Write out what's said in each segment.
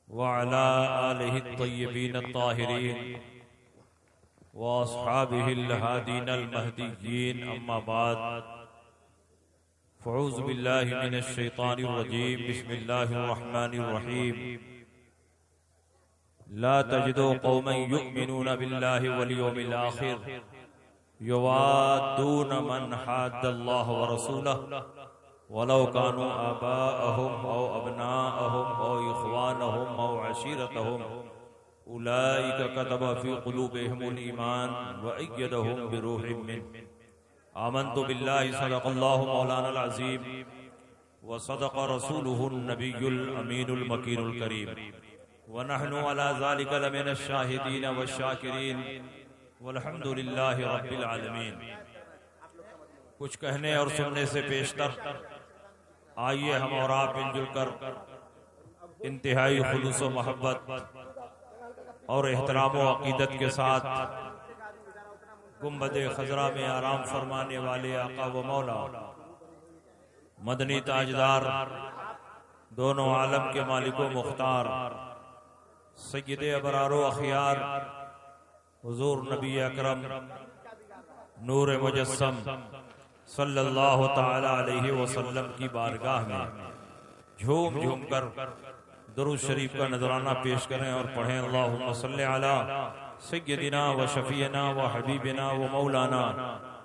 वअला आलिहि त्तय्यबीन त्ताहिरीन व अस्हाबिहिल हादीनल महदीय्यीन अम्मा बाद फ़अऊज़ु बिल्लाहि मिनश शैतानिर रजीम बिस्मिल्लाहिर रहमानिर रहीम ला तजिदु कौमन युमिनून बिल्लाहि वल यौमिल आखिर युवाद्दून मन हाद्दल्लाह व रसूलहु वलौ कानू आबाअहुम औ अबनाअहुम औ इख्वानहुम औ अशीरतहुम उलाइका कतब फी क़ुलूबिहिमुल ईमान व अय्यदहुम बिरूहिम मिन्हु आमन्तु बिल्लाहि सदक़ल्लाहु मौलानाल अज़ीम व सदक़ रसूलुहुन नबियुल अमीनुल मकीनुल करीम व नहनु अला ज़ालिका लमिनश शाहिदीन वश्शाकिरीन वल्हम्दुलिल्लाहि रब्बिल आलमीन। कुछ कहने और सुनने से पेशतर आइए हम और आप मिलजुल कर इंतहाई खुलूस व मोहब्बत और एहतराम व अकीदत के साथ गुंबद खजरा में आराम फरमाने वाले आका व मौला मदनी ताजदार दोनों आलम के मालिक व मुख्तार सय्यद अबरार व अखियार हुजूर नबी अकरम नूर मुजस्सम सल्लल्लाहु ताला अलैहि वसल्लम की बारगाह में झूम झूम कर दुरूद शरीफ का नजराना पेश करें और पढ़ें अल्लाहुम्मा सल्लि अला सय्यदिना व शफीना व हबीबिना व मौलाना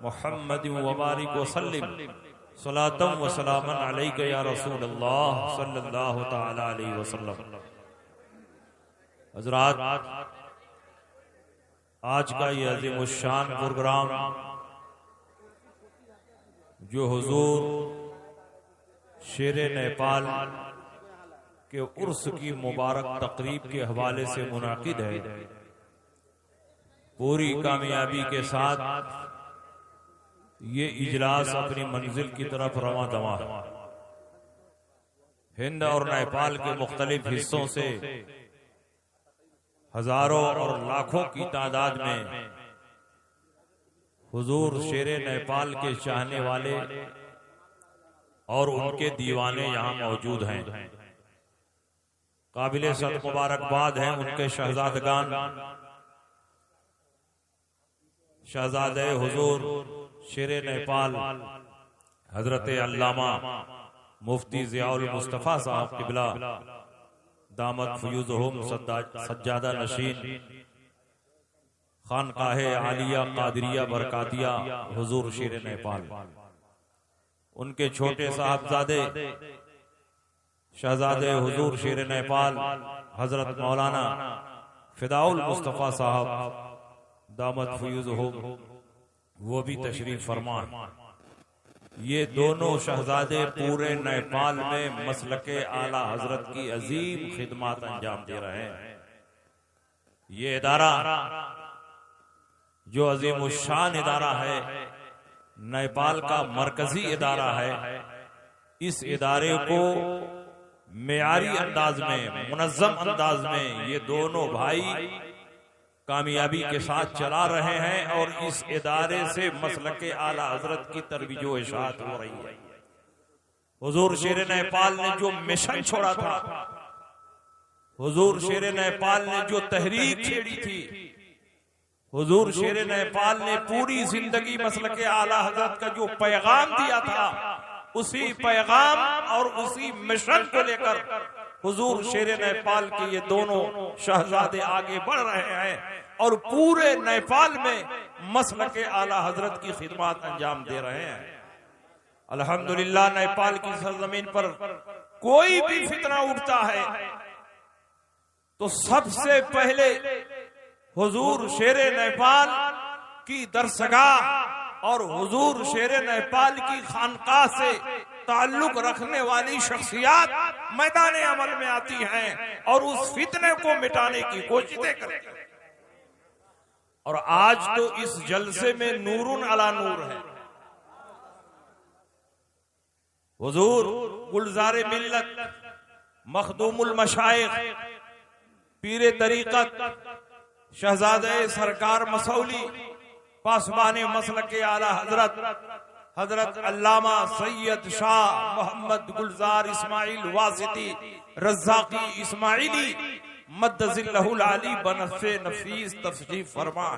मुहम्मदिन व बारिक व सल्लिम सलातम व सलामन अलैका या रसूल अल्लाह सल्लल्लाहु ताला अलैहि वसल्लम। हज़रात, आज का ये अज़ीमुश्शान प्रोग्राम जो हुजूर शेरे नेपाल के उर्स की मुबारक तकरीब के हवाले से मुनाकिद है, पूरी कामयाबी के साथ ये इजलास अपनी मंजिल की तरफ रवां दवा है। हिंद और नेपाल के मुख्तलिफ हिस्सों से हजारों और लाखों की तादाद में हुजूर शेरे नेपाल के चाहने वाले और उनके दीवाने यहाँ मौजूद हैं। काबिले सद मुबारकबाद हैं उनके शहजादगान, शहजादे हुजूर शेरे नेपाल हजरत अल्लामा मुफ्ती ज़ियाउल मुस्तफ़ा साहब क़िबला दामत फ़यूज़ुहुम सज्जादा नशीन खानकाहे आलिया कादरिया बरकातिया हुजूर शेर नेपाल, उनके छोटे साहबजादे शहजादे हुजूर शेर नेपाल हजरत मौलाना फिदाउल मुस्तफ़ा साहब दामत फ़यूज़ुहुम वो भी तशरीफ फरमा। ये दोनों शहजादे पूरे नेपाल में मसलके आला हजरत की अजीम खिदमत अंजाम दे रहे हैं। ये इदारा जो अजीमुश्शान इदारा है, नेपाल का मरकजी इदारा है, इस इदारे को मेयारी अंदाज में, मुनज़्ज़म अंदाज में ये दोनों भाई कामयाबी के साथ चला रहे हैं और इस इदारे से मसलके आला हजरत की तरबियत व इशाअत हो रही है। हुजूर शेर नेपाल ने जो मिशन छोड़ा था, हुजूर शेर नेपाल ने जो तहरीक छेड़ी थी, हुजूर शेर नेपाल ने पूरी जिंदगी मसलके आला हजरत का जो पैगाम दिया था, उसी पैगाम और उसी मिशन को लेकर हुजूर शेर नेपाल के ये दोनों शहजादे आगे बढ़ रहे हैं और पूरे नेपाल में मसलके आला हजरत की खिदमत अंजाम दे रहे हैं। अल्हम्दुलिल्लाह, नेपाल की सरजमीन पर कोई भी फितना उठता है तो सबसे पहले हुजूर शेरे नेपाल की दरसगाह और हुजूर शेरे नेपाल की खानकाह से ताल्लुक रखने वाली शख्सियत मैदान अमल में आती हैं और उस फितने को मिटाने की कोशिशें करती हैं। और आज तो इस जलसे में नूरुन अला नूर है। हुजूर गुलजारे मिल्लत, मखदूमुल मशाइख, पीरे तरीकत, शहजादे सरकार मसौली, पासबाने मसलके आला हजरत हजरत अल्लामा सैयद शाह मोहम्मद गुलजार इस्माइल वासिती रज़्ज़ाक़ी इस्माइली मद्दज़िल्लहुल आली बनफ़े नफीस तशरीफ फरमा।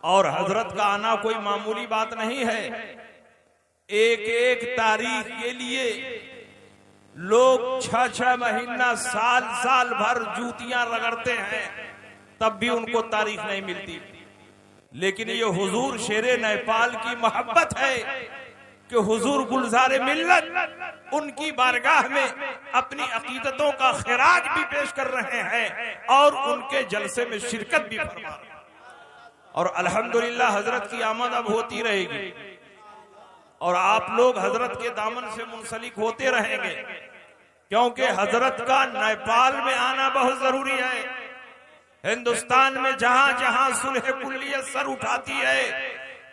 और हजरत का आना कोई मामूली बात नहीं है। एक एक तारीख के लिए लोग 6-6 महीना साल भर जूतियां रगड़ते हैं, तब भी उनको तारीख नहीं मिलती। लेकिन ये हुजूर शेरे नेपाल की मोहब्बत है कि हुजूर गुलजार मिल्लत उनकी बारगाह में अपनी अकीदतों का खिराज भी पेश कर रहे हैं और उनके जलसे में शिरकत भी फरमा रहे हैं। और अल्हम्दुलिल्लाह हजरत की आमद अब होती रहेगी और आप लोग हजरत के दामन से मुंसलिक होते रहेंगे, क्योंकि हजरत का नेपाल में आना बहुत जरूरी है। हिंदुस्तान में जहां जहां सुलह कुल्लियत सर उठाती है,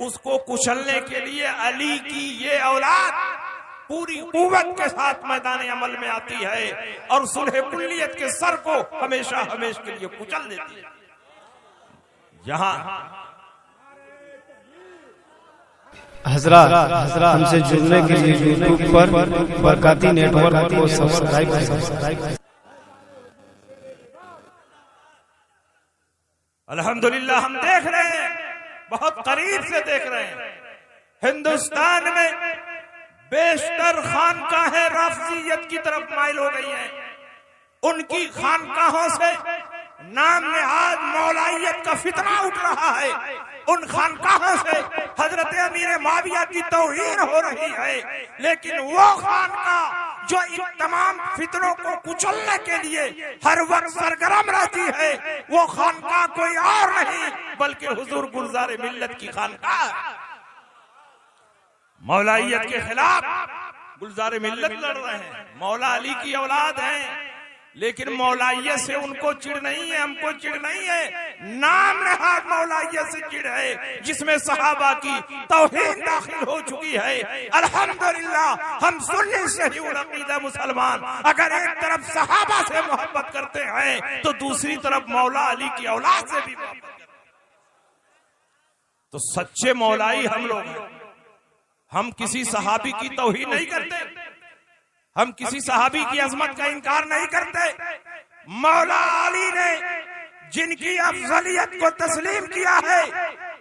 उसको कुचलने के लिए अली की ये औलाद पूरी कुव्वत के साथ मैदान अमल में आती है और सुलह कुल्लियत के सर को हमेशा हमेशा के लिए कुचल देती है। जहां हजरत हमसे जुड़ने के लिए यूट्यूब पर बरकाती नेटवर्क को सब्सक्राइब करें। अल्हम्दुलिल्लाह हम देख रहे हैं, बहुत करीब से देख रहे हैं, हिंदुस्तान में बेशतर खानकाहें राफिजियत की तरफ माइल हो गई हैं। उनकी खानकाहों से नाम नेहाद मौलाइयत का फितना उठ रहा है। उन खानकाहों से हजरत अमीर माविया की तौहीन हो रही है। लेकिन वो खानकाह जो इन तमाम फितनों को कुचलने के लिए हर वक्त सरगर्म रहती है, वो खानकाह कोई और नहीं बल्कि हुजूर गुलजार मिल्लत की खानकाह। मौलाइयत के खिलाफ गुलजार मिल्लत लड़ रहे हैं। मौला अली की औलाद हैं, लेकिन मौलाइयत से उनको चिढ़ नहीं है, हमको चिढ़ नहीं है। नाम नेहाद मौलाइयत से चिढ़ है जिसमें सहाबा की तौहीन दाखिल हो चुकी है। अल्हम्दुलिल्लाह हम सुन्नी सही अकीदा मुसलमान अगर एक तरफ सहाबा से मोहब्बत करते हैं तो दूसरी तरफ मौला अली की औलाद से भी मोहब्बत करते हैं। तो सच्चे मौलाई हम लोग हैं। हम किसी सहाबी की तौहीन नहीं करते, हम किसी सहाबी की अजमत का इनकार नहीं करते। मौला अली ने जिनकी अफजलियत को तस्लीम किया है,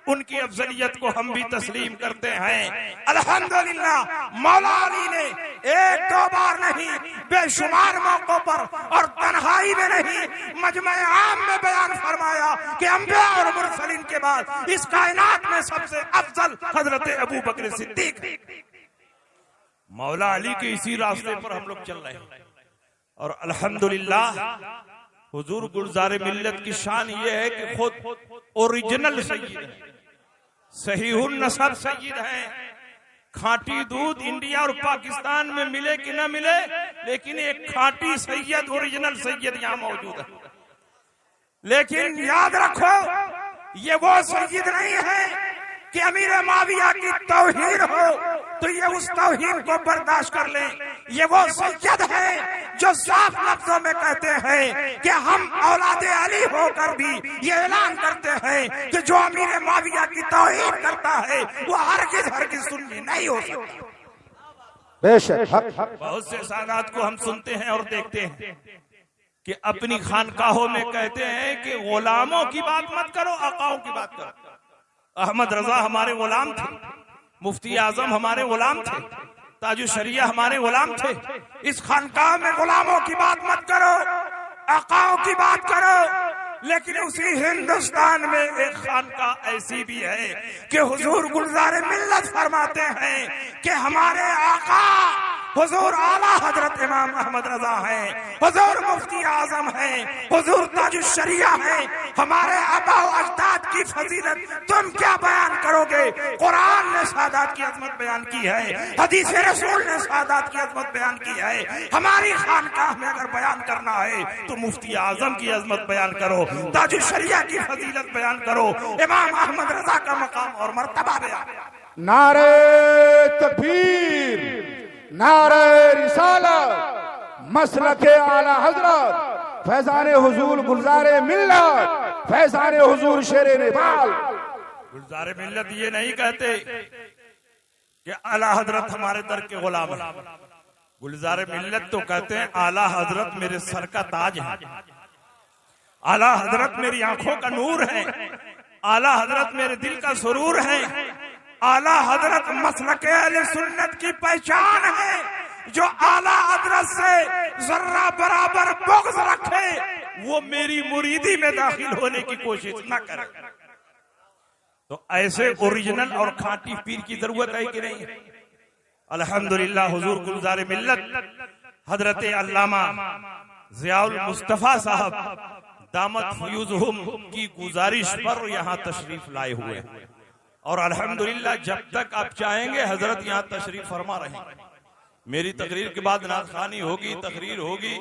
उनकी अफजलियत को हम भी तस्लीम करते हैं। अल्हम्दुलिल्लाह मौला अली ने एक दो बार नहीं, बेशुमार मौकों पर और तन्हाई में नहीं, मजमे आम में बयान फरमाया कि अंबिया और मुरसलीन के बाद इस कायनात में सबसे अफजल हजरत अबू बकर सिद्दीक। मौला अली के इसी रास्ते पर हम लोग चल रहे हैं और अल्हम्दुलिल्लाह हुजूर गुलजार मिल्लत की शान ये है कि खुद ओरिजिनल सय्यद है, सहीहुन नसब सय्यद है। खांटी दूध इंडिया और पाकिस्तान में मिले कि ना मिले, लेकिन एक खांटी सय्यद ओरिजिनल सय्यद यहाँ मौजूद है। लेकिन याद रखो, ये वो सय्यद नहीं है कि अमीर माविया की तौहीन हो तो ये उस तौहीन को बर्दाश्त कर लें। ये वो सय्यद है जो साफ लफ्जों में कहते हैं कि हम औलादे अली होकर भी ये ऐलान करते हैं कि जो अमीर माविया की तौहीन करता है वो हरगिज सुन्नी नहीं हो सकता। बेशक बहुत से सादात को हम सुनते हैं और देखते हैं कि अपनी खानकाहों में कहते हैं कि गुलामों की बात मत करो, आकाओं की बात करो। अहमद रजा हमारे गुलाम थे, मुफ्ती आजम हमारे गुलाम थे, ताजु शरिया हमारे गुलाम थे। इस खानकाह में गुलामों की बात मत करो, आकाओं की बात करो। लेकिन उसी हिंदुस्तान में एक खानकाह ऐसी भी है कि हुजूर गुलजार मिल्लत फरमाते हैं कि हमारे आका हुजूर आला हजरत इमाम अहमद रजा हैं, हुजूर मुफ्ती आजम हैं, हुजूर ताजुश शरिया हैं। हमारे आबा अजदाद की फजीलत तुम क्या बयान करोगे? कुरान ने सादात की अजमत बयान की है, हदीस रसूल ने सादात की अजमत बयान की है। हमारी खानकाह में अगर बयान करना है तो मुफ्ती आजम की अजमत बयान करो, ताजुश शरिया की फजीलत बयान करो, इमाम अहमद रजा का मकाम और मर्तबा बयान। नारे तकबीर, नारे रिसालत, मसलके आला हजरत, फैजाने हुजूर गुलजारे मिल्लत, फैजाने हुजूर शेरे नेपाल। गुलजारे मिल्लत ये नहीं कहते कि आला हजरत हमारे दर के गुलाम है, गुलजार मिल्लत तो कहते हैं आला हजरत मेरे सर का ताज है, आला हजरत मेरी आंखों का नूर है, आला हजरत मेरे दिल का सुरूर है, आला हजरत मसलक अहले सुन्नत की पहचान है। जो आला हजरत से जर्रा बराबर बुग़्ज़ रखे वो मेरी मुरीदी में दाखिल होने की कोशिश न करे। तो ऐसे ओरिजिनल और खाटी पीर की जरूरत है कि नहीं? अल्हम्दुलिल्लाह हुजूर गुलजार मिल्लत हजरत अल्लामा ज़ियाउल मुस्तफा साहब दामत फयूज़हुम की गुजारिश पर यहाँ तशरीफ लाए हुए हैं और अल्हम्दुलिल्लाह जब तक आप चाहेंगे हजरत यहाँ तशरीफ फरमा रहेंगे। मेरी तकरीर के बाद नात खानी होगी, तकरीर होगी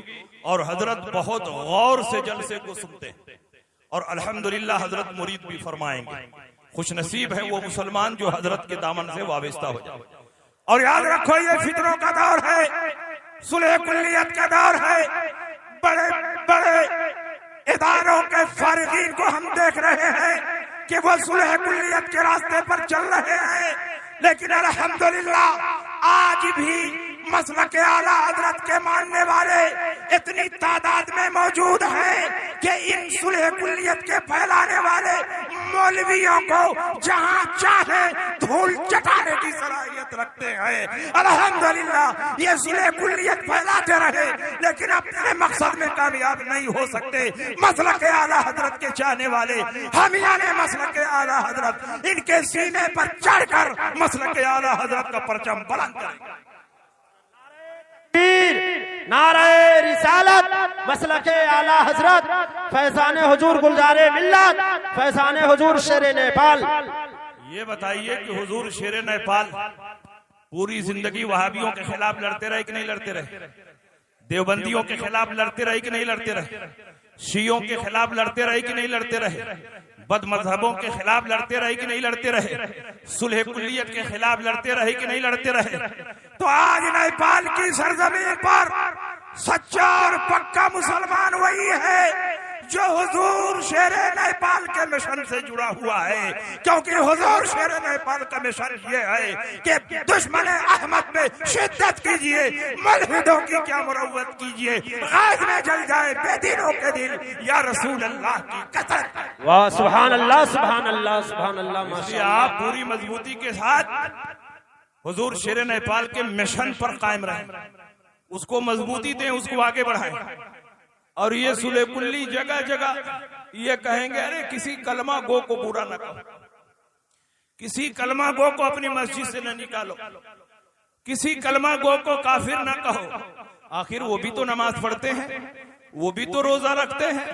और हजरत बहुत गौर से जलसे को सुनते हैं और अल्हम्दुलिल्लाह हजरत मुरीद भी फरमाएंगे। खुश नसीब है वो मुसलमान जो हजरत के दामन से वाबस्ता हो जाए। और याद रखो ये फितरों का दौर है, सुलह कुल्लियत का दौर है। बड़े बड़े इदारों के फारिगीन को हम देख रहे हैं कि वो सुलह कुल्लियत के रास्ते पर चल रहे हैं, लेकिन अल्हम्दुलिल्लाह आज भी मसलक आला हजरत के मानने वाले इतनी तादाद में मौजूद हैं कि इन सुलह कुल्लियत के फैलाने वाले मौलवियों को जहां चाहे धूल चटाने की सलाहियत रखते हैं। अल्हम्दुलिल्लाह ये सुलह कुल्लियत फैलाते रहे लेकिन अपने मकसद में कामयाब नहीं हो सकते। मसलक आला हजरत के चाहने वाले हमियाने मसलक आला हजरत इनके सीने पर चढ़कर मसलक आला हजरत का परचम बुलंद करेंगे। नारे रिसालत मसलके आला हजरत फैजाने हुजूर गुलजारे मिल्लत फैजाने हुजूर शेरे नेपाल। ये बताइए कि हुजूर शेरे नेपाल पूरी जिंदगी वहाबियों के खिलाफ लड़ते रहे कि नहीं लड़ते रहे? देवबंदियों के खिलाफ लड़ते रहे कि नहीं लड़ते रहे? शियों के खिलाफ लड़ते रहे कि नहीं लड़ते रहे? बद मजहबों के खिलाफ लड़ते रहे कि नहीं लड़ते रहे? सुलह कुल्लियत के खिलाफ लड़ते रहे कि नहीं लड़ते रहे? तो आज नेपाल की सरजमीन पर सच्चा और पक्का मुसलमान वही है जो हुजूर शेरे नेपाल के मिशन से जुड़ा हुआ है, क्योंकि हुजूर शेरे नेपाल का मिशन ये है कि दुश्मन अहमद पे शिद्दत कीजिए, मुल्हिदों की क्या मुरव्वत कीजिए, गाज में जल जाए बेदीनों के दिल, या रसूल अल्लाह की कसरत। वाह सुभान अल्लाह सुभान अल्लाह सुभान अल्लाह। माशाअल्लाह आप पूरी मजबूती के साथ हुजूर शेरे नेपाल के मिशन पर कायम रहें, उसको मजबूती दें, उसको आगे बढ़ाएं। और ये सुलह कुल्ली जगह जगह ये कहेंगे अरे किसी कलमा गो को बुरा न कहो, किसी कलमा गो को अपनी मस्जिद से न निकालो, किसी कलमा गो को काफिर न कहो। आखिर वो भी तो नमाज पढ़ते हैं, वो भी तो रोजा रखते हैं,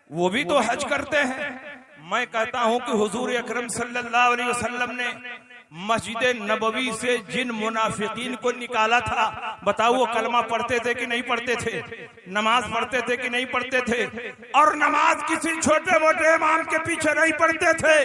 वो भी तो हज करते हैं। मैं कहता हूं कि हुजूर अकरम सल्लल्लाहु अलैहि वसल्लम ने मस्जिद नबवी से जिन मुनाफिकीन को निकाला था, बताओ वो कलमा पढ़ते थे कि नहीं पढ़ते थे? नमाज पढ़ते थे कि नहीं पढ़ते थे? और नमाज किसी छोटे मोटे इमाम के पीछे नहीं पढ़ते थे,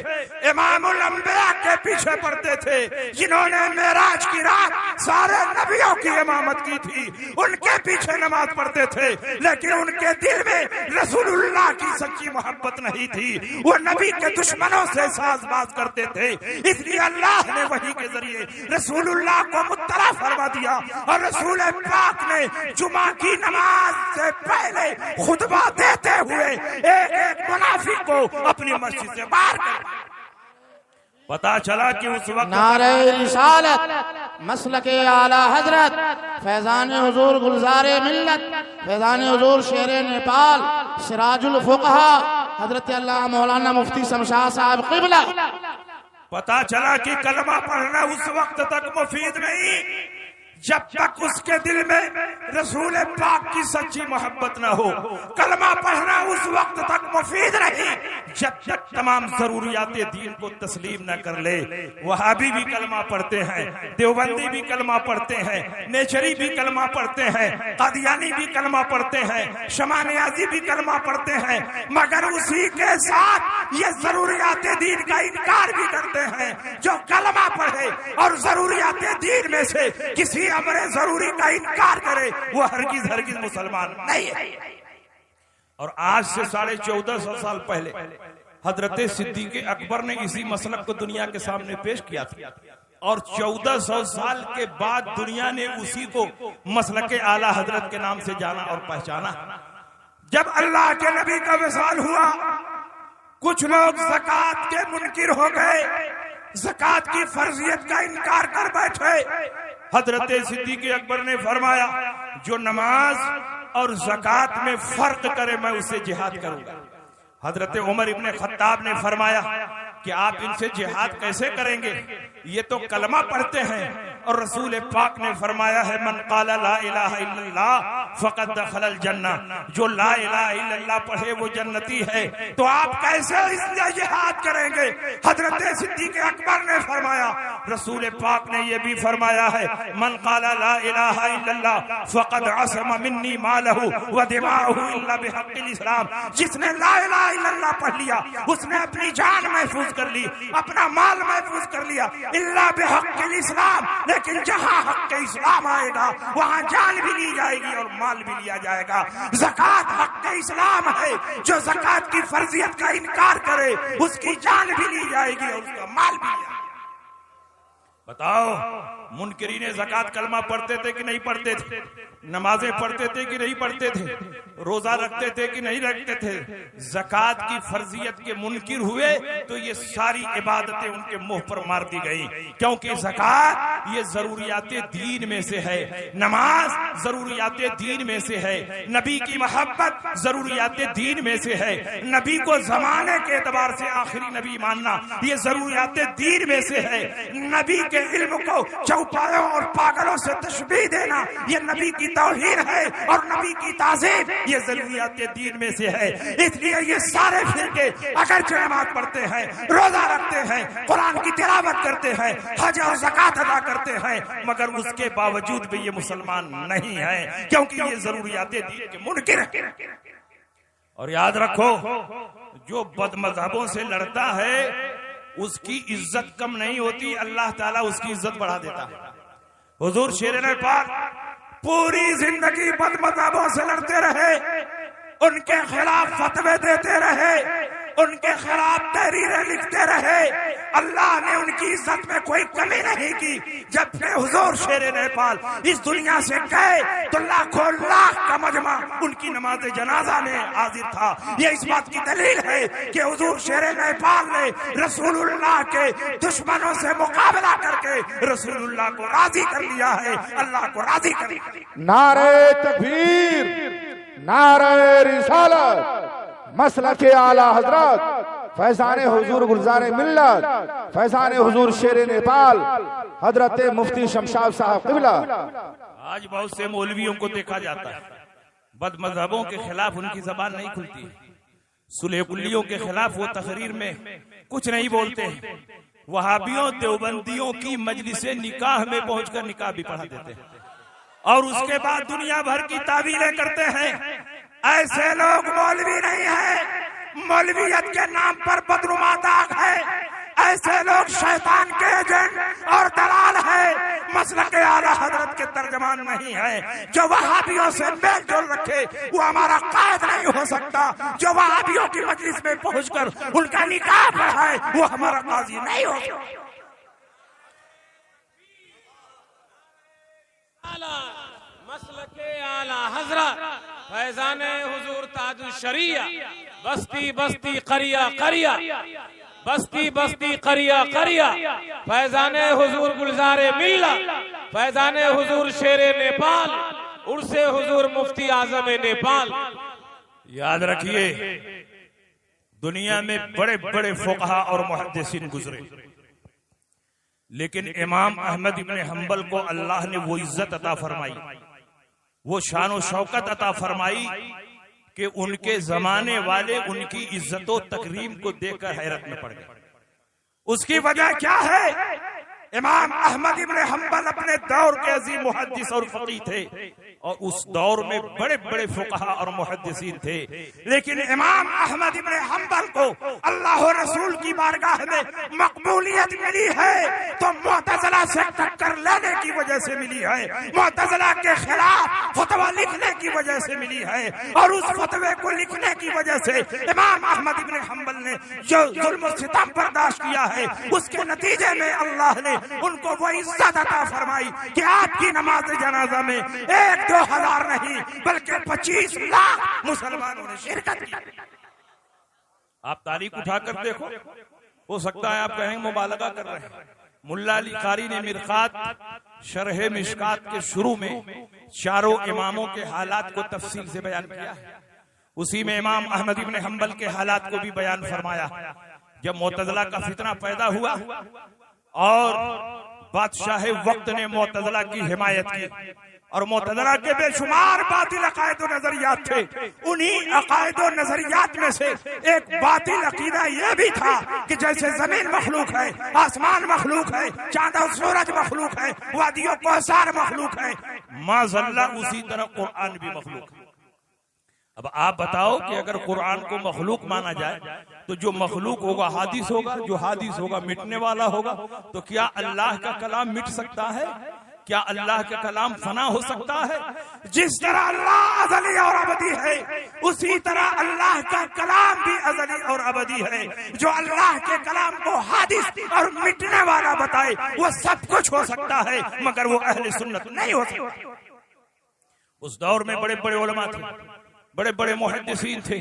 इमामुल अंबिया के पीछे पढ़ते थे, जिन्होंने मेराज की रात सारे नबियों की इमामत की थी, उनके पीछे नमाज पढ़ते थे। लेकिन उनके दिल में रसूलुल्लाह की सच्ची मोहब्बत नहीं थी, वो नबी के दुश्मनों से साजबाज करते थे। इसलिए अल्लाह वही के जरिए रसूलुल्लाह को मुत्तला फरमा दिया और रसूल पाक ने जुमा की नमाज से पहले खुतबा देते हुए एक एक मुनाफिक को अपनी मस्जिद से बाहर कर पता चला कि उस वक्त नारे रिसालत मसलके आला हजरत फैजान हुजूर गुलजारे मिल्लत फैजान हुजूर शेरे नेपाल सिराजुल फुकहा हजरत अल्लाह मौलाना मुफ्ती शमशाद साहब क़िबला। पता चला कि कलमा पढ़ना उस वक्त तक मुफीद नहीं जब तक उसके दिल में रसूल पाक की सच्ची मोहब्बत न हो। कलमा पढ़ना उस वक्त तक मुफीद नहीं जब तक तमाम जरूरियात दीन को तस्लीम न कर ले। वहाबी भी कलमा पढ़ते हैं, देवबंदी भी कलमा पढ़ते हैं, नेचरी भी कलमा पढ़ते हैं, कादियानी भी कलमा पढ़ते हैं, शमानियाजी भी कलमा पढ़ते हैं, मगर उसी के साथ ये जरूरियात दीन का इनकार भी करते हैं। जो कलमा पढ़े और जरूरियात दीन में से किसी अमरे जरूरी का इनकार करे वो हरगिज हरगिज मुसलमान नहीं है। और आज से 1450 साल पहले हजरत सिद्दीक़ अकबर ने इसी मसलक को दुनिया के सामने पेश किया था। और 1400 साल के बाद दुनिया ने उसी को मसलके आला हजरत के नाम से जाना और पहचाना। जब अल्लाह के नबी का विसाल हुआ, कुछ लोग ज़कात के मुनकिर हो गए, ज़कात की फर्जियत का इनकार कर बैठे। हजरत सिद्दीक़ अकबर ने फरमाया, जो नमाज और ज़कात में फर्क करे मैं उससे जिहाद करूंगा। हजरत उमर इब्ने खत्ताब ने फरमाया कि आप इनसे जिहाद कैसे करेंगे, ये तो कलमा पढ़ते हैं। और रसूल पाक ने फरमाया है, मन क़ाला ला इलाहा इल्लल्लाह फ़क़द दख़लल जन्नह, जो ला इलाहा इल्लल्लाह पढ़े वो जन्नती है। तो आप कैसे इसलिए जिहाद करेंगे? हजरत सिद्दीक़ अकबर ने फरमाया, रसूल पाक ने ये भी फरमाया है, मन क़ाला ला इलाहा इल्लल्लाह फ़क़द असम मिन्नी मालहु व दिमाअहु इल्ला बिहक़्क़िल इस्लाम। जिसने ला इलाहा इल्लल्लाह पढ़ लिया उसने अपनी जान महफूज कर ली, अपना माल महफूज कर लिया, इल्ला बिहक़्क़िल इस्लाम। लेकिन जहां हक़ इस्लाम आएगा वहां जान भी ली जाएगी और माल भी लिया जाएगा। ज़कात हक़ इस्लाम है, जो ज़कात की फर्जियत का इनकार करे उसकी जान भी ली जाएगी और उसका माल भी लिया। बताओ, मुनकिरीने ज़कात कलमा पढ़ते थे कि नहीं पढ़ते थे? नमाजें पढ़ते थे कि नहीं पढ़ते थे? रोजा रखते थे कि नहीं रखते थे? ज़कात की फर्जियत के मुनकिर हुए तो ये सारी इबादतें उनके मुंह पर मार दी गई, क्योंकि ज़कात ये जरूरियाते दीन में से है, नमाज जरूरियाते दीन में से है, नबी की मोहब्बत जरूरियाते दीन में से है, नबी को जमाने के एतबार से आखिरी नबी मानना ये जरूरियाते दीन में से है, नबी के इल्म को चौपायों और पागलों से तशबीह देना ये नबी की तौहीन है और नबी की ताज़ीम ये ज़रूरियात दीन में से है। इसलिए ये सारे फिरके अगर नमाज पढ़ते हैं, रोजा रखते हैं, कुरान की तिलावत करते हैं, हज और ज़कात अदा करते हैं, मगर उसके बावजूद भी ये मुसलमान नहीं है, क्योंकि ये ज़रूरियात दीन के मुनकिर है। और याद रखो, जो बदमज़हबों से लड़ता है उसकी इज्जत कम नहीं होती, अल्लाह ताला उसकी इज्जत बढ़ा देता है। हुजूर शेर पाक पूरी जिंदगी बदमज़हबों से लड़ते रहे, उनके खिलाफ फतवे देते रहे, उनके खिलाफ तहरीरें लिखते रहे। अल्लाह ने उनकी इज्जत में कोई कमी नहीं की। जब से हुजूर शेर नेपाल इस दुनिया से गए तो लाखों लाख का मजमा उनकी नमाज जनाजा में हाजिर था। ये इस बात की दलील है कि हुजूर शेर नेपाल ने रसूलुल्लाह के दुश्मनों से मुकाबला करके रसूलुल्लाह को राजी कर लिया है, अल्लाह को राजी कर लिया। नारे तकबीर, नारे रिसालत, मसलके आला हजरत फैजान हुजूर गुलजार मिल्लत, फैजान हुजूर शेर नेपाल हजरत मुफ्ती शमशाद साहब क़िबला। आज बहुत से मौलवियों को देखा जाता है बदमज़हबों के खिलाफ उनकी जबान नहीं खुलती, सुलेकुल्लियों के खिलाफ वो तकरीर में कुछ नहीं बोलते, वहाबियों देवबंदियों की मजलिसे निकाह में पहुंचकर निकाह भी पढ़ा देते हैं और उसके बाद दुनिया भर की तावीलें करते हैं। ऐसे लोग मौलवी नहीं है, मौलवियत के नाम पर बदनुमा दाग है। ऐसे लोग शैतान के एजेंट और दलाल है, मसलके आला हजरत के तर्जमान नहीं है। जो वहाबियों से मेल जोल रखे वो हमारा कायद नहीं हो सकता, जो वहाबियों की मजलिस में पहुंचकर उनका निकाह पढ़ाए वो हमारा काजी नहीं हो सकता। मसलके आला हजरत फैजान हुजूर ताजुल शरिया, बस्ती बस्ती करिया करिया, बस्ती बस्ती करिया करिया, फैजान हुजूर गुलजारे मिल्लत, फैजान हुजूर शेरे नेपाल, उर्से हुजूर मुफ्ती आजम नेपाल। याद रखिए, दुनिया में बड़े बड़े फुक़हा और मुहद्दिसीन गुजरे, लेकिन इमाम अहमद इब्ने हंबल को अल्लाह ने वो इज्जत अता फरमाई, वो शान और शौकत अता फरमाई कि उनके जमाने वाले उनकी इज्जतों तकरीम को देखकर हैरत में पड़ गए। उसकी वजह क्या है? इमाम अहमद इब्ने हंबल अपने दौर के अजीम मुहद्दिस और फकीह थे। और उस दौर में बड़े बड़े फुक़हा और मुहद्दिसीन थे, लेकिन इमाम अहमद इब्न हम्बल को अल्लाह और रसूल की बारगाह में मकबूलियत मिली है तो मुअतज़िला से टक्कर लेने की वजह से मिली है, मुअतज़िला के खिलाफ फतवा लिखने की वजह से मिली है, और उस फतवे को लिखने की वजह से इमाम अहमद इब्न हम्बल ने जो जुल्म और सितम बर्दाश्त किया है, उसके नतीजे में अल्लाह ने उनको वो इज्जत अता फरमाई कि आपकी नमाज जनाजा में 1-2 हजार नहीं बल्कि 25 लाख मुसलमानों ने शिरकत की। आप तारीख उठाकर देखो, हो सकता है आप कहेंगे मुबालगा कर रहे हैं। मुल्ला अली कारी ने मिरकात शरह मिशकात के शुरू में चारों इमामों के हालात को तफसील से बयान किया है। उसी में इमाम अहमद इब्न हम्बल के हालात को भी बयान फरमाया। जब मुअतज़िला का फितना पैदा हुआ और बादशाह वक्त ने मुअतज़िला की हिमायत की और मुअतज़िला के बेशुमार बातिल अकायद और नजरियात थे, उन्हीं अकायद और नजरियात में से एक बातिल अकीदा यह भी था कि जैसे जमीन मखलूक है, आसमान मखलूक है, चांद और सूरज मखलूक है, वादियों कोसार मखलूक है, माज़अल्लाह उसी तरह कुरान भी मखलूक है। अब आप बताओ कि अगर कुरान को मखलूक माना जाए तो जो मखलूक होगा हादिस होगा, जो हादिस होगा मिटने वाला होगा, तो क्या अल्लाह का कलाम मिट सकता है? क्या अल्लाह का कलाम फना हो सकता है? जिस तरह अल्लाह अज़ली और अबदी है, उसी तरह अल्लाह का कलाम भी अज़ली और अबदी है। जो अल्लाह के कलाम को हादिस और मिटने वाला बताए वो सब कुछ हो सकता है, मगर वो अहले सुन्नत नहीं हो सकता। उस दौर में बड़े बड़े उलमा थे, बड़े बड़े मुहद्दिसीन थे,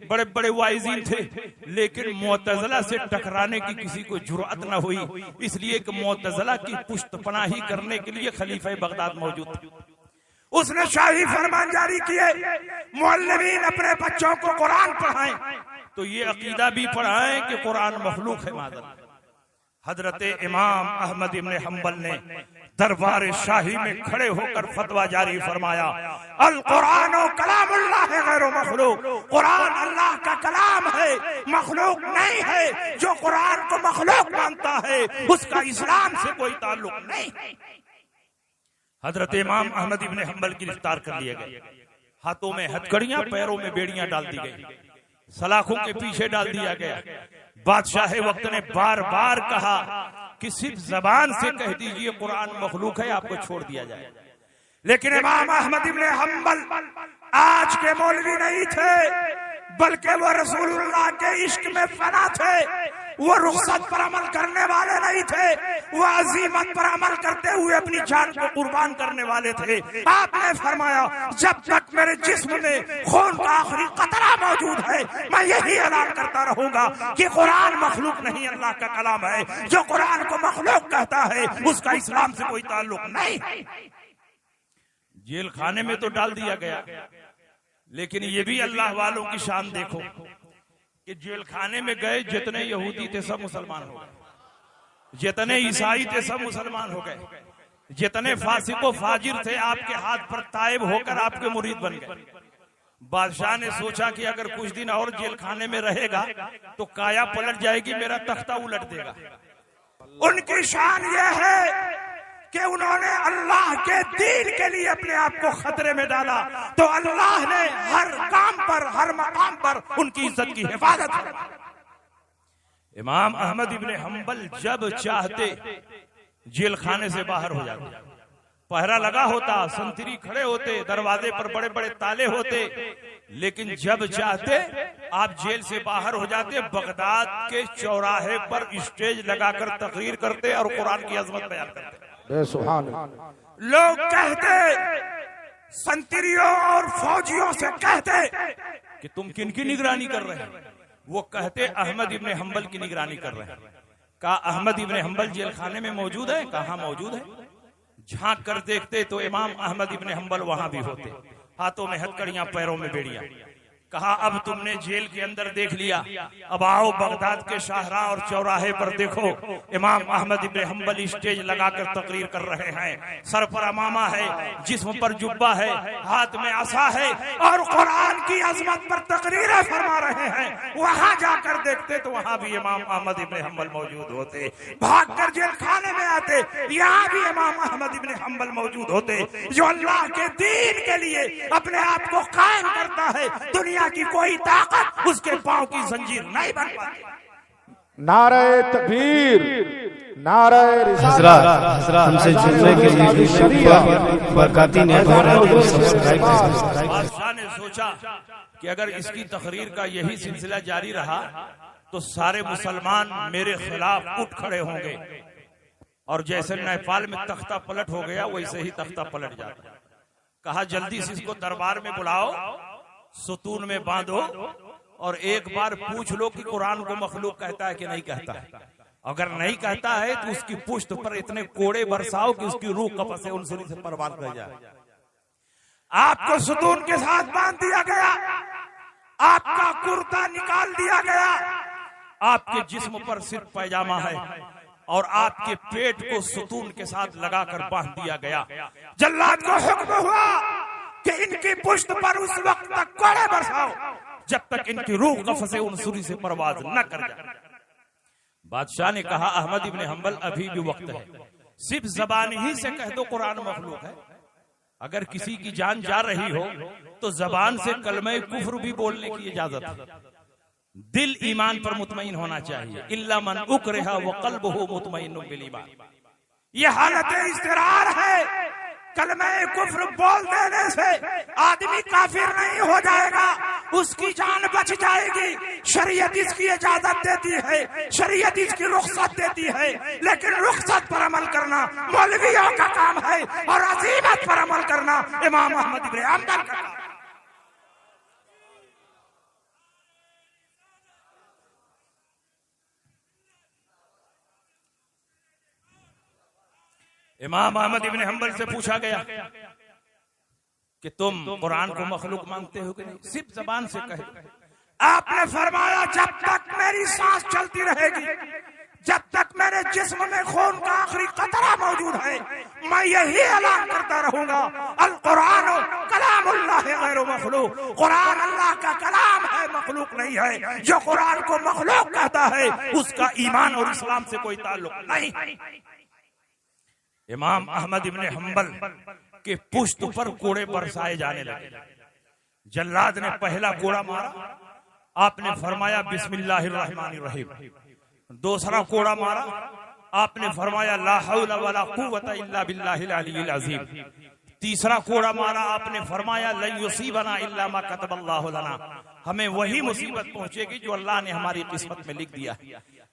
बड़े बड़े वाइज़ीन थे, लेकिन मुअतज़िला से टकराने की किसी को जुर्अत न हुई, इसलिए कि मुअतज़िला की पुश्तपनाही करने के लिए खलीफा बगदाद मौजूद थे। उसने शाही फरमान जारी किए, मुअल्लिमीन अपने बच्चों को कुरान पढ़ाएं तो ये अकीदा भी पढ़ाएं कि कुरान मखलूक है। माज़अल्लाह हजरत इमाम अहमद इब्न हम्बल ने दरबार शाही में खड़े होकर फतवा जारी फरमाया, अल कुरान कलामुल्लाह गैर मखलूक, कुरान अल्लाह का कलाम है, मखलूक नहीं है। जो कुरान को मखलूक मानता है उसका इस्लाम से कोई ताल्लुक नहीं। हजरत इमाम अहमद इब्न हम्बल गिरफ्तार कर लिए गए, हाथों में हथकड़ियां, पैरों में बेड़ियां डाल दी गई, सलाखों के पीछे डाल दिया गया। बादशाह वक्त ने बार बार कहा कि सिर्फ जबान से कह दीजिए कुरान मखलूक है, आपको छोड़ दिया जाए। लेकिन इमाम अहमद इब्न हम्बल आज के मौलवी नहीं थे, बल्कि वो रसूलुल्लाह के इश्क में फना थे। वो रुखसत पर अमल करने वाले नहीं थे, वो अजीमत पर अमल करते हुए अपनी जान को कुर्बान करने वाले थे। आपने फरमाया, जब तक मेरे जिस्म में खून का आखिरी कतरा मौजूद है, मैं यही ऐलान करता रहूंगा कि कुरान मखलूक नहीं, अल्लाह का कलाम है। जो कुरान को मखलूक कहता है उसका इस्लाम से कोई ताल्लुक नहीं। जेल खाने में तो डाल दिया गया, लेकिन ये भी अल्लाह वालों की शान देखो कि जेल खाने में गए जितने यहूदी थे सब मुसलमान हो गए, जितने ईसाई थे सब मुसलमान हो गए, जितने फासिको फाजिर थे आपके हाथ पर ताइब होकर आपके मुरीद बन गए। बादशाह ने सोचा कि अगर कुछ दिन और जेल खाने में रहेगा तो काया पलट जाएगी, मेरा तख्ता उलट देगा। उनकी शान यह है कि उन्होंने अल्लाह के दीन के लिए अपने आप को खतरे में डाला, तो अल्लाह ने हर काम पर, हर मकाम पर उनकी इज्जत की हिफाजत की। इमाम अहमद इब्न हम्बल जब चाहते जेल खाने से बाहर हो जाते, पहरा लगा होता, संतरी खड़े होते, दरवाजे पर बड़े बड़े ताले होते, लेकिन जब चाहते आप जेल से बाहर हो जाते, बगदाद के चौराहे पर स्टेज लगाकर तकरीर करते और कुरान की अजमत बयान करते। लोग कहते, संतरियों और फौजियों से कहते कि तुम किनकी निगरानी कर रहे हैं? वो कहते अहमद इब्न हम्बल की निगरानी कर रहे हैं। कहा अहमद इब्न हम्बल जेल खाने में मौजूद है? कहा मौजूद है। झांक कर देखते तो इमाम अहमद इब्न हम्बल वहां भी होते, हाथों में हथकड़ियां, पैरों में बेड़ियां। कहा अब तुमने जेल के अंदर देख लिया, अब आओ बगदाद के शाहराह और चौराहे पर देखो। इमाम अहमद इब्न हम्बल स्टेज लगाकर तकरीर कर रहे हैं, सर पर अमामा है, जिस्म पर जुब्बा है, हाथ में आसा है और कुरान की अजमत पर तकरीरें फरमा रहे हैं। वहां जाकर देखते तो वहां भी इमाम अहमद इब्न हम्बल मौजूद होते, भागकर जेल खाने में आते, यहाँ भी इमाम अहमद इब्न हम्बल मौजूद होते। जो अल्लाह के दीन के लिए अपने आप को कायम करता है, दुनिया की कोई ताकत उसके पांव की जंजीर नहीं बन पाती। नारे तकबीर, नारे हजरत हमसे जुड़ने के लिए शुक्रिया। बरकाती नेटवर्क को सब्सक्राइब करें। बादशाह ने सोचा कि अगर इसकी तकरीर का यही सिलसिला जारी रहा तो सारे मुसलमान मेरे खिलाफ उठ खड़े होंगे और जैसे नेपाल में तख्ता पलट हो गया वैसे ही तख्ता पलट जाता। कहा जल्दी से इसको दरबार में बुलाओ, सुतून में बांधो और एक बार पूछ लो कि कुरान को मखलूक कहता है कि नहीं कहता है। अगर नहीं कहता है तो उसकी पुष्ट पर इतने कोड़े बरसाओ कि उसकी रूह कपसे उनसुरी से परवान कर जाए। आपको सुतून के साथ बांध दिया गया, आपका कुर्ता निकाल दिया गया, आपके जिस्म पर सिर्फ पैजामा है और आपके पेट को सुतून के साथ लगाकर बांध दिया गया। जल्लाद को हुक्म हुआ कि इनकी पुष्ट पर उस वक्त तक कोड़े बरसाओ जब तक इनकी रूह कफ़से उनसुरी से परवाज न कर जाए। बादशाह ने कहा अहमद इब्न हम्बल अभी भी वक्त है, सिर्फ जबान ही से कह दो कुरान मखलूक है। अगर किसी की जान जा रही हो तो जबान से कलमे कुफ्र भी बोलने की इजाजत है। दिल ईमान पर मुतमईन होना चाहिए। इल्ला मन उकरिहा व क़ल्बुहु मुतमइन्नुन बिल ईमान। ये हालत इस्तरार है। कलमे कुफ्र बोल देने से आदमी काफिर नहीं हो जाएगा, उसकी जान बच जाएगी। शरीयत इसकी इजाजत देती है, शरीयत इसकी रुख्सत देती है, लेकिन रुख्सत पर अमल करना मौलवियों का काम है और अजीमत पर अमल करना इमाम अहमद इब्न हम्बल का काम। इमाम अहमद इब्न हम्बल से पूछा गया कि तुम कुरान को मखलूक मानते हो कि नहीं? सिर्फ जबान से कहे। आपने फरमाया जब तक मेरी सांस चलती रहेगी, जब तक मेरे जिस्म में खून का आखिरी कतरा मौजूद है, मैं यही ऐलान करता रहूंगा अल कुरान कलामुल्लाह गैर मखलूक। कुरान अल्लाह का कलाम है, मखलूक नहीं है। जो कुरान को मखलूक कहता है उसका ईमान और इस्लाम से कोई ताल्लुक नहीं। इमाम अहमद इब्न हम्बल के पुश्त पर कोड़े बरसाए जाने लगे। जल्लाद ने पहला कोड़ा मारा, आपने फरमाया बिस्मिल्लाहिर्रहमानिर्रहीम। दूसरा कोड़ा मारा, आपने फरमाया ला हौला वला कुव्वता इल्ला बिल्लाहिल अलिय्यिल अज़ीम। तीसरा कोड़ा मारा, आपने फरमाया लन युसीबना इल्ला मा कतबल्लाहु लना। हमें वही मुसीबत पहुंचेगी जो अल्लाह ने हमारी किस्मत में लिख दिया।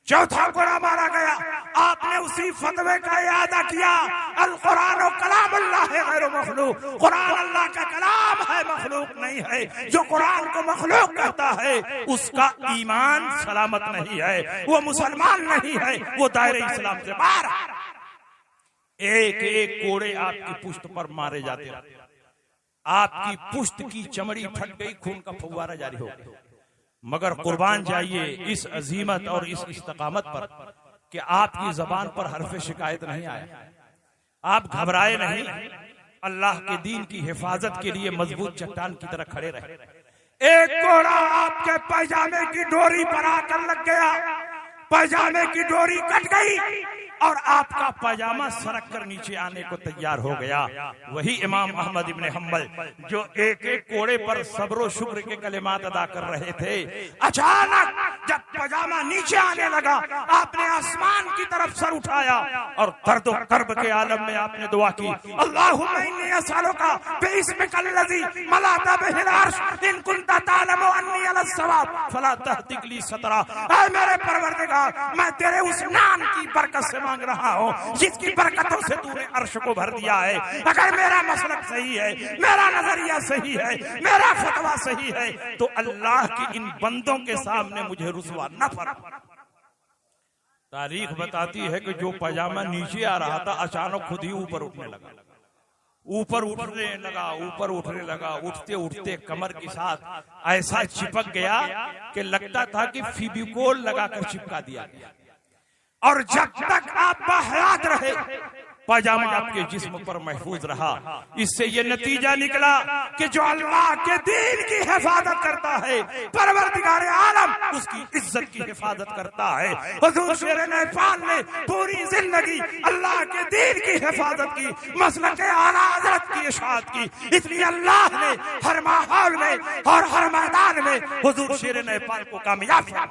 चौथा कोड़ा मारा गया, आपने उसी फतवे का इआदा किया अल कुरान कलामुल्लाह गैर मखलूक। कुरान अल्लाह का कलाम है, मखलूक नहीं है। जो कुरान को मखलूक कहता है उसका ईमान सलामत नहीं है, वो मुसलमान नहीं है, वो दायरे इस्लाम से बाहर। एक एक कोड़े आपकी पुष्ट पर मारे जाते रहे, आपकी पुष्ट की चमड़ी फट गई, खून का फव्वारा जारी हो गया। मगर कुर्बान जाइए इस अजीमत और इस इस्तकामत पर कि आपकी जबान पर हरफ शिकायत नहीं आया, आप घबराए नहीं, अल्लाह के दीन की हिफाजत के लिए मजबूत चट्टान की तरह खड़े रहे। एक कोड़ा आपके पैजामे की डोरी पर आकर लग गया, पैजामे की डोरी कट गई और आपका पैजामा सरक कर नीचे आने को तैयार हो गया। वही इमाम अहमद इब्न हम्बल जो एक एक कोड़े पर सब्र शुक्र के कलिमात अदा कर रहे थे, अचानक जब पैजामा नीचे आने लगा आपने आसमान की तरफ सर उठाया और दर्द और कर्ब के आलम में आपने दुआ की, अल्लाहुम्मा इन्नी असअलुका बिइस्मिकल्लज़ी मलाता बिहिल अर्श इन कुन्ता तालमु अन्नी अला सवाब फला तहतिक ली सतरा। ऐ मेरे परवरदिगार, मैं तेरे उस नाम की बरकत से मांग रहा हूँ जिसकी बरकतों से तूने अर्श को भर दिया है। अगर मेरा मसलक सही है, मेरा नजरिया सही है, मेरा फतवा सही है तो अल्लाह की इन बंदों के सामने मुझे रुसवा न फरमा। तारीख बताती है कि जो पैजामा नीचे आ रहा था अचानक खुद ही ऊपर उठने लगा। ऊपर उठने लगा, उठते उठते कमर के साथ ऐसा चिपक गया कि लगता था कि फेविकोल लगाकर चिपका दिया गया। और जब तक आप बहयात रहे पाजामा आपके जिस्म पर महफूज रहा। इससे ये नतीजा निकला कि जो अल्लाह के दीन की हिफाजत करता है, परवरदिगार आलम उसकी इज्जत की हिफाजत करता है। हुजूर शेर नेपाल ने पूरी जिंदगी अल्लाह के दीन की हिफाजत की, मसलक आला हज़रत की इशाअत की। इसलिए अल्लाह ने हर माहौल में और हर मैदान में हुजूर शेर नेपाल को कामयाब किया।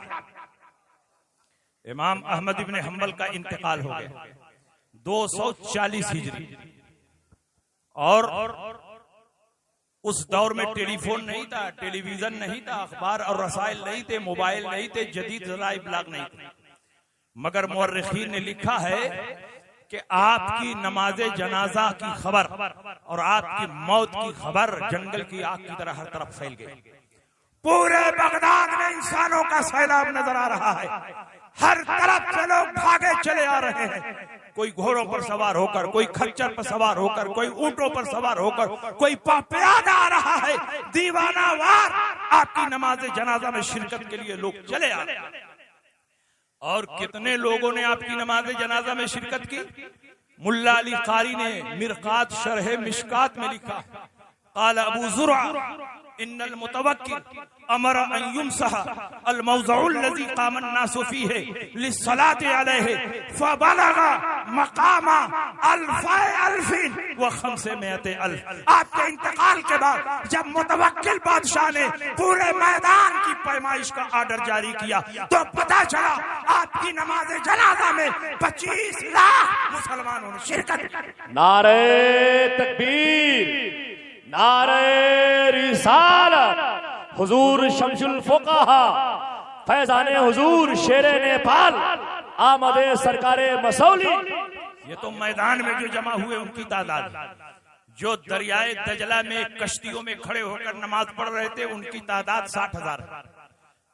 इमाम अहमद इब्ने हंबल का इंतकाल हो गया 240 हिजरी। और उस दौर में टेलीफोन नहीं था, टेलीविजन नहीं था, अखबार और रसायल नहीं थे, मोबाइल नहीं थे, जदीद ज़राए इब्लाग नहीं थे। मगर मुअर्रिखीन ने लिखा है कि आपकी नमाजे जनाजा की खबर और आपकी मौत की खबर जंगल की आग की तरह हर तरफ फैल गई। पूरे बगदाद में इंसानों का सैलाब नजर आ रहा है। हर तरफ से लोग भागे चले आ रहे हैं। कोई घोड़ों पर सवार होकर, कोई खच्चर पर सवार होकर, कोई ऊंटों पर सवार होकर, कोई पापयाद आ रहा है। दीवाना वार आपकी नमाज जनाजा में शिरकत के लिए लोग चले आ रहे हैं। और कितने लोगों ने आपकी नमाज जनाजा में शिरकत की? मुल्ला अली कारी ने मिरकात शरह मिशकात में लिखा, क़ाल अबू ज़ुरअ इन्नल मुतवक्किल अमर अन युमसह अल मौज़उल लज़ी क़ाम अन्नासु फ़ीहि लिस्सलाति अलैहि फ़बलगा मक़ामा अल्फ़िन व ख़म्समिअत अल्फ़। आपके इंतकाल के बाद जब मुतवक्किल बादशाह ने पूरे मैदान की पैमाइश का आर्डर जारी किया तो पता चला आपकी नमाज जनाजा में 25 लाख मुसलमानों ने शिरकत की। नारे तकबीर, नारे रिसालत, हुजूर शमसुल फुक़हा फैज़ाने हुजूर शेर नेपाल आमदे सरकारे मसौली। ये तो मैदान में जो जमा हुए उनकी तादाद, जो दरियाए दजला में कश्तियों में खड़े होकर नमाज पढ़ रहे थे उनकी तादाद 60,000।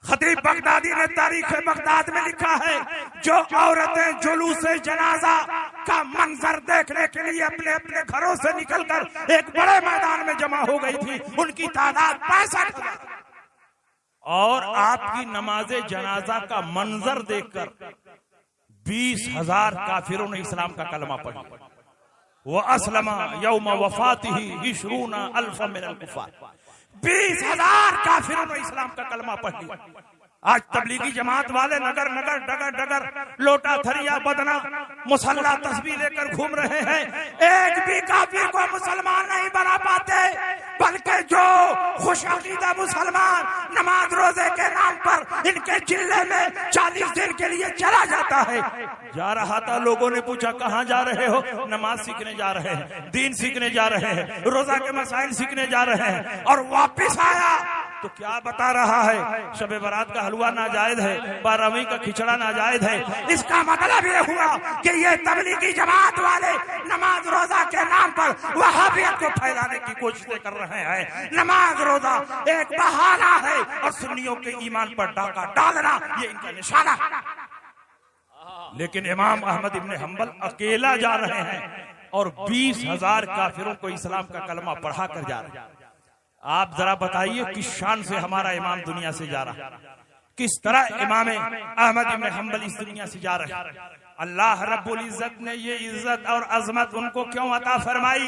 खतीब बगदादी ने तारीख बगदाद में लिखा है, जो औरतें जुलूस जनाजा का मंजर देखने के लिए अपने अपने घरों से निकलकर एक बड़े मैदान में जमा हो गई थी, उनकी तादाद 65,000। और आपकी नमाजे जनाजा का मंजर देखकर 20,000 काफिरों ने इस्लाम का कलमा पढ़ा। वो असलमा यौम वफातिही 20 अल्फ मिनल कुफ़ार। 20,000 काफिरों ने इस्लाम का कलमा पढ़ लिया। आज तबलीगी जमात वाले नगर नगर डगर डगर लोटा थरिया बदना मुसल्ला तस्बीह लेकर घूम रहे हैं। एक भी काफिर को मुसलमान नहीं बना पाते, बल्कि जो खुशअकीदा मुसलमान नमाज रोजे के नाम पर इनके जिले में 40 दिन के लिए चला जाता है। जा रहा था, लोगों ने पूछा कहाँ जा रहे हो? नमाज सीखने जा रहे हैं, दीन सीखने जा रहे हैं, रोजा के मसाइल सीखने जा रहे हैं। और वापिस आया तो क्या बता रहा है? शबे बारात का हलवा नाजायज है, 12वीं का खिचड़ा नाजायज है। इसका मतलब ये हुआ कि ये तबलीगी जमात वाले नमाज रोजा के नाम पर वहाबियत को फैलाने की कोशिशें कर रहे हैं। नमाज रोजा एक बहाना है और सुन्नियों के ईमान पर डाका डालना ये इनका निशाना है। लेकिन इमाम अहमद इब्ने हंबल अकेला जा रहे हैं और 20,000 काफिरों को इस्लाम का कलमा पढ़ा कर जा रहे हैं। आप जरा बताइए किस शान से हमारा इमाम दुनिया से जा रहा है, किस तरह इमाम अहमद इब्ने हंबल इस दुनिया से जा रहे हैं। अल्लाह रब्बुल इज्जत ने ये इज्जत और अजमत उनको क्यों अता फरमाई?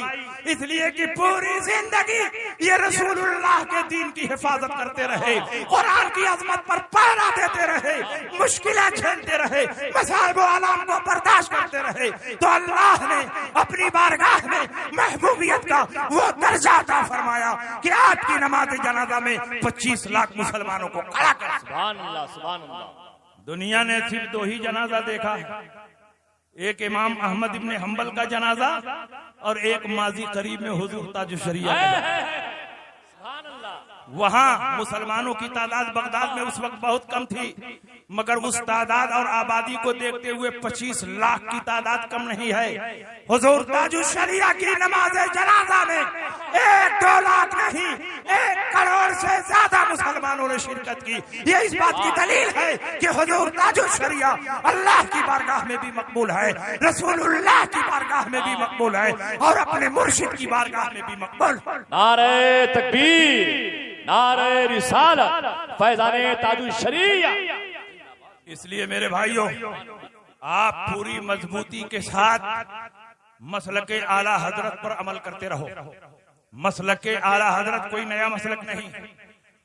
इसलिए कि पूरी जिंदगी ये रसूलुल्लाह के दीन की हिफाजत करते रहे, कुरान की अजमत पर पहरा देते रहे, मुश्किलें झेलते रहे, मसाइब व आलाम को बर्दाश्त करते रहे। तो अल्लाह ने अपनी बारगाह में महबूबियत का वो दर्जा अता फरमाया कि आपकी नमाज जनाजा में 25 लाख मुसलमानों को खड़ा कर। सुभान अल्लाह, सुभान अल्लाह। दुनिया ने सिर्फ 2 ही जनाजा देखा, एक इमाम अहमद इब्ने हंबल का जनाजा और एक माजी करीब में हुजूर ताजुश शरिया का। वहां मुसलमानों की तादाद बगदाद में उस वक्त बहुत कम थी, मगर उस तादाद और आबादी को देखते हुए 25 लाख की तादाद कम नहीं है। हुजूर ताजुश शरिया की नमाज जनाजा में 1-2 लाख नहीं 1 करोड़ से ज्यादा मुसलमानों ने शिरकत की। ये इस बात की दलील है कि हुजूर ताजुश शरिया अल्लाह की बारगाह में भी मकबूल है, रसूलुल्लाह की बारगाह में भी मकबूल है और अपने मुर्शिद की बारगाह में भी मकबूल। नारे तकबीर, नारे रिसालत, फैजाने ताजुश शरिया। इसलिए मेरे भाइयों, आप पूरी मजबूती के साथ मसलके आला हजरत पर अमल करते रहो। मसलके आला हजरत कोई नया मसलक नहीं,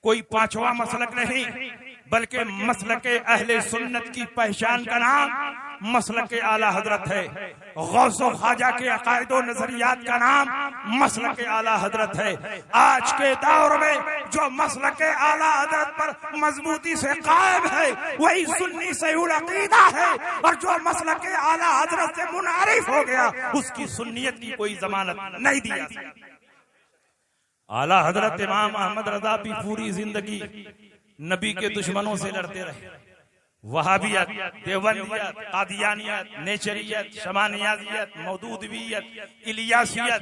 कोई 5वां मसलक नहीं, बल्कि मसलके अहले सुन्नत की पहचान का नाम मसलके आला हजरत है। गौसो ख्वाजा के अकायद व नजरियात का नाम मसलके आला हजरत है। आज के दौर में जो मसलके आला हजरत पर मजबूती से कायम है वही सुन्नी सहीउल अकीदा है, और जो मसलके आला हजरत से मुनारिफ हो गया उसकी सुन्नियत की कोई जमानत नहीं दी जा सकती। आला हजरत इमाम अहमद रजा भी पूरी जिंदगी नबी के दुश्मनों से लड़ते रहे। वहाबियत, देवबंदियत, कादियानियत, नेचरियत, शमानियाजियत, मौदूदवियत, इलियासियत,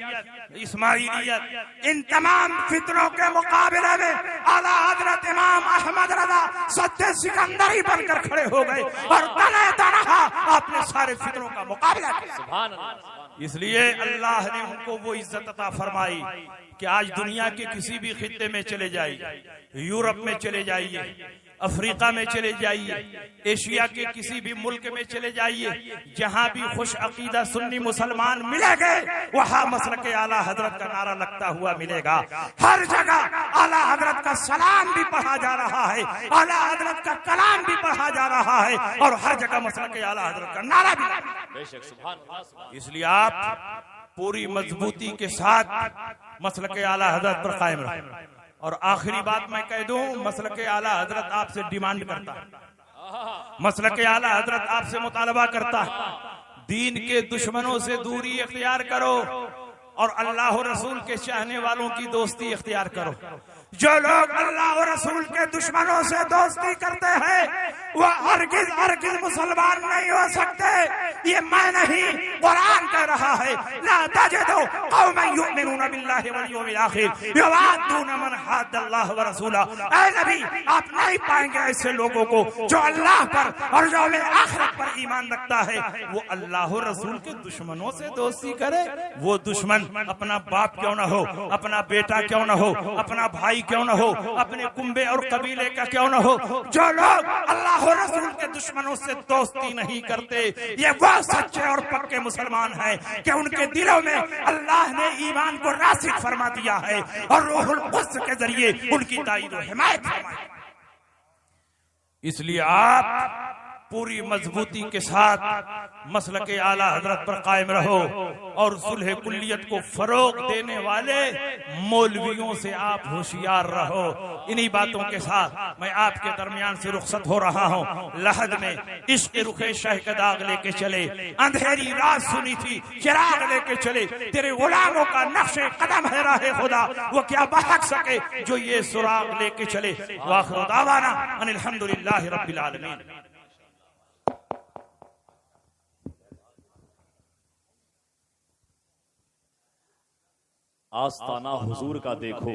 इस्माइलियत, इन तमाम फितरों के मुकाबले में आला हजरत इमाम अहमद रजा सत्य सिकंदरी बनकर खड़े हो गए और तने तनहा आपने सारे फितरों का मुकाबला किया। इसलिए अल्लाह ने उनको वो इज्जत अता फरमाई कि आज दुनिया के किसी भी खित्ते में चले जाइए, यूरोप में चले जाइए, अफ्रीका में चले जाइए, एशिया के किसी भी मुल्क में चले जाइए, जहां भी खुश अकीदा सुन्नी मुसलमान मिलेंगे वहां मसलके आला हजरत का नारा लगता हुआ मिलेगा। हर जगह आला हजरत का सलाम भी पढ़ा जा रहा है, आला हजरत का कलाम भी पढ़ा जा रहा है, और हर जगह मसलके आला हजरत का नारा भी। बेशक सुभान। इसलिए आप पूरी मजबूती के साथ मसलके आला हजरत पर कायम रहे। और आखिरी बात मैं कह दूं, मसलके आला हजरत आपसे डिमांड करता है, मसलके आला हजरत आपसे मुतालबा करता है, दीन के दुश्मनों से दूरी इख्तियार करो और अल्लाह और रसूल के चाहने वालों की दोस्ती इख्तियार करो। जो लोग अल्लाह और रसूल के दुश्मनों से दोस्ती करते हैं वह हरगिज हरगिज मुसलमान नहीं हो सकते। ये मैं नहीं, कुरान कह रहा है, ला तजिदु कौमन युमिनून बिल्लाहि वल यौमिल आखिर युवाद्दून मन हाद्दल्लाह व रसूला। ऐ नबी, आप नहीं पाएंगे ऐसे लोगों को जो अल्लाह पर और यौमिल आखिरत पर ईमान रखता है वो अल्लाह और रसूल के दुश्मनों से दोस्ती करे। वो दुश्मन अपना बाप क्यों न हो, अपना बेटा क्यों न हो, अपना भाई क्यों न हो, अपने कुंबे और कबीले का क्यों न हो, जो लोग अल्लाह और रसूल के दुश्मनों से दोस्ती नहीं करते ये वो सच्चे और पक्के मुसलमान हैं कि उनके दिलों में अल्लाह ने ईमान को रासिख फरमा दिया है और रूहुल कुद्स के जरिए उनकी ताईद और हिमायत फरमाई। इसलिए आप पूरी मजबूती के साथ मसलके आला हजरत पर कायम रहो और सुलह कुल्लियत को फरोग देने वाले मौलवियों से आप होशियार रहो। इन्हीं बातों के साथ मैं आपके दरमियान से रुखसत हो रहा हूँ। लहद में इश्क रुखे शह का दाग लेके चले, अंधेरी रात सुनी थी चिराग लेके चले, तेरे गुलामों का नक्शे कदम है राहे खुदा, वो क्या बहक सके जो ये सुराग लेके चले। वाखिर दावाना अनिल हम्दुलिल्लाहि रब्बिल आलमीन। आस्ताना हुजूर का देखो,